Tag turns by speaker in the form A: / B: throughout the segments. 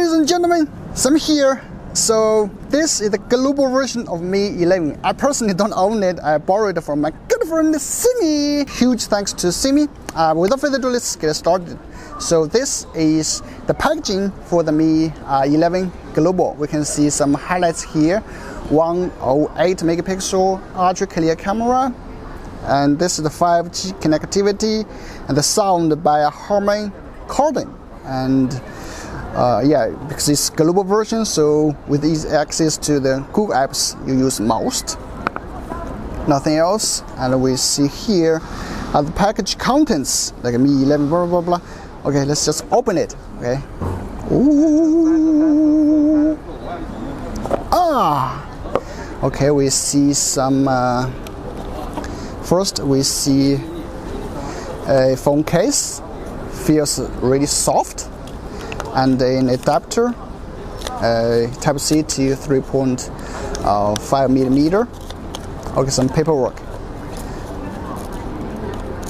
A: Ladies and gentlemen, Sam here. So this is the global version of Mi 11. I personally don't own it. I borrowed it from my good friend Simi. Huge thanks to Simi. Without further ado, let's get started. So this is the packaging for the Mi 11 Global. We can see some highlights here. 108 megapixel ultra clear camera. And this is the 5G connectivity and the sound by a Harman Kardon. And yeah, because it's global version, so with easy access to the Google apps you use most. Nothing else. And we see here the package contents like Mi 11 blah blah blah. Okay, let's just open it. Okay. Ooh. Okay, we see some. First, we see a phone case. Feels really soft. And an adapter, Type-C to 3.5 millimeter. Okay, some paperwork.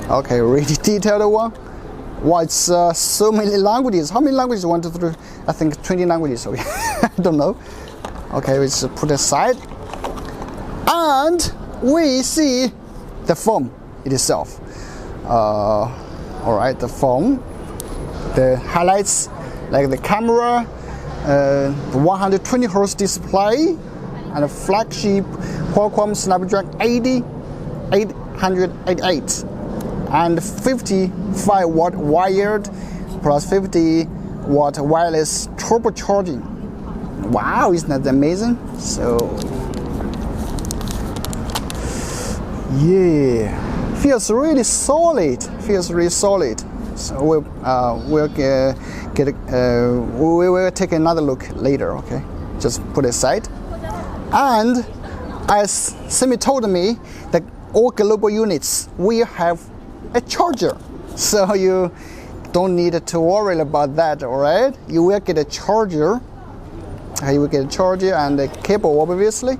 A: Okay, really detailed one. Wow, it's so many languages. How many languages? 1, 2, 3. I think 20 languages. Okay, I don't know. Okay, we just put aside, and we see the phone itself. All right, the phone, the highlights. Like the camera, the 120 Hz display, and a flagship Qualcomm Snapdragon 888, and 55 watt wired plus 50 watt wireless turbocharging. Wow, isn't that amazing? So yeah, feels really solid. So we'll take another look later. Okay, just put it aside. And as Simi told me, that all global units will have a charger, so you don't need to worry about that. All right, you will get a charger. You will get a charger and a cable, obviously,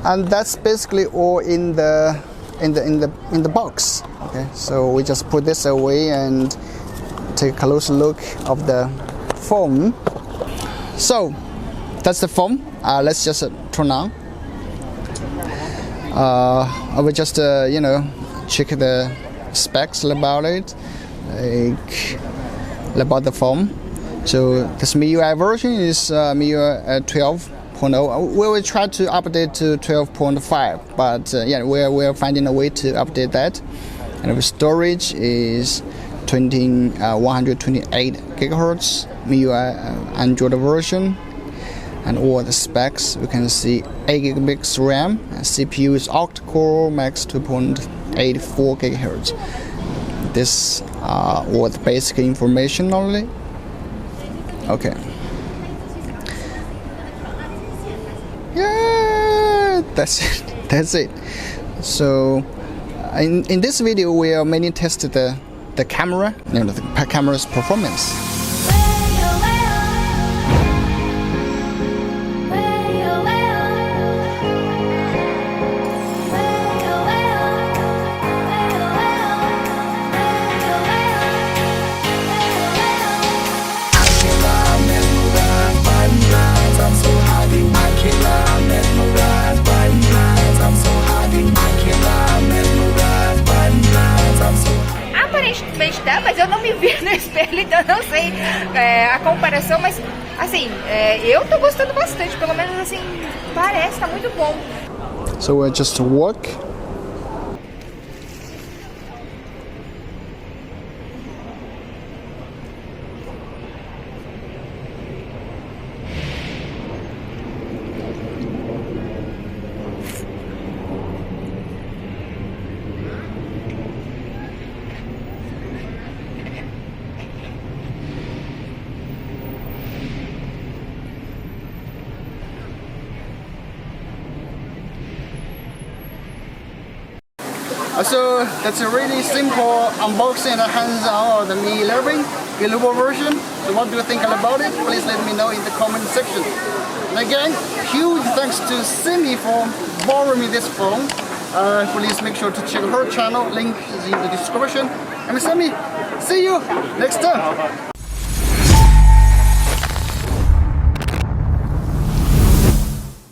A: and that's basically all in the box. Okay, so we just put this away and take a closer look of the phone. So that's the phone. Let's just turn on. I will just check the specs about it, like about the phone. So this MIUI version is MIUI 12.0. We will try to update to 12.5, but yeah, we're finding a way to update that. And the storage is 128 gigahertz MIUI Android version. And all the specs, we can see 8 gigabytes RAM. And CPU is octa-core, max 2.84 gigahertz. This was basic information only. Okay. Yeah, that's it. So in this video, we are mainly tested the camera, the camera's performance.
B: Mas eu não me vi no espelho, então eu não sei a comparação, mas assim, eu tô gostando bastante, pelo menos assim, parece, tá muito bom.
A: So we'll just walk. So that's a really simple unboxing and hands-on of the Mi 11 global version. So what do you think about it? Please let me know in the comment section. And again, huge thanks to Simi for borrowing me this phone. Please make sure to check her channel. Link is in the description. I'm Simi. See you next time.